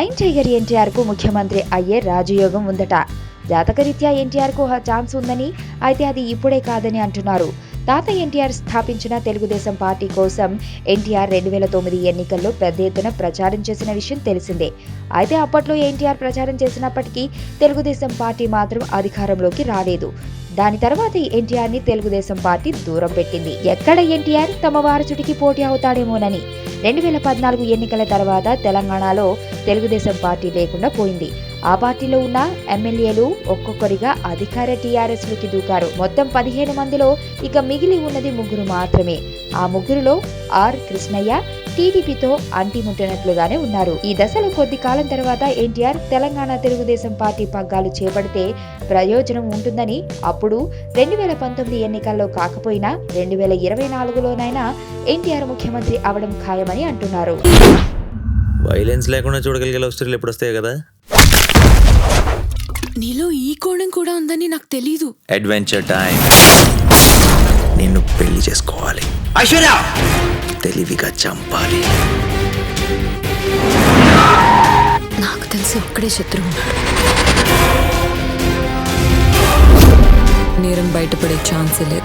నయం చేయగరి ఎన్టీఆర్ కు ముఖ్యమంత్రి అయ్యే రాజయోగం ఉందట. జాతకరీత్యా ఎన్టీఆర్ కు ఛాన్స్ ఉందని, అయితే అది ఇప్పుడే కాదని అంటున్నారు. తాత ఎన్టీఆర్ స్థాపించిన తెలుగుదేశం పార్టీ కోసం ఎన్టీఆర్ 2009 ఎన్నికల్లో పెద్ద ఎత్తున ప్రచారం చేసిన విషయం తెలిసిందే. అయితే అప్పట్లో ఎన్టీఆర్ ప్రచారం చేసినప్పటికీ తెలుగుదేశం పార్టీ మాత్రం అధికారంలోకి రాలేదు. దాని తర్వాత ఎన్టీఆర్ ని తెలుగుదేశం పార్టీ దూరం పెట్టింది. ఎక్కడ ఎన్టీఆర్ తమ వారసుడికి పోటీ అవుతాడేమోనని. 2014 ఎన్నికల తర్వాత తెలంగాణలో తెలుగుదేశం పార్టీ లేకుండా పోయింది. ఆ పార్టీలో ఉన్న ఎమ్మెల్యేలు ఒక్కొక్కరిగా అధికార టీఆర్ఎస్ లోకి దూకారు. మొత్తం 15 మందిలో ఇక మిగిలి ఉన్నది 3 మాత్రమే. ఆ 3లో ఆర్ కృష్ణయ్య టీడీపీతో అంటిముట్టినట్లుగానే ఉన్నారు. ఈ దశలో కొద్ది కాలం తర్వాత ఎన్టీఆర్ తెలంగాణ తెలుగుదేశం పార్టీ పగ్గాలు చేపడితే ప్రయోజనం ఉంటుందని, అప్పుడు 2019 ఎన్నికల్లో కాకపోయినా 2024లోనైనా ఎన్టీఆర్ ముఖ్యమంత్రి అవడం ఖాయమని అంటున్నారు. వైలెన్స్ లేకుండా చూడగలిగే లవ్ స్టోరీలు ఎప్పుడు వస్తాయి కదా. నీలో ఈ కోణం కూడా ఉందని నాకు తెలీదు. Adventure time. నిన్ను పెళ్లి చేసుకోవాలి, ఐశ్వర్య తెలివిగా చంపాలి. నాకు తెలిసి ఒక్కడే శత్రువు ఉన్నాడు. నేరం బయటపడే ఛాన్సే లేదు.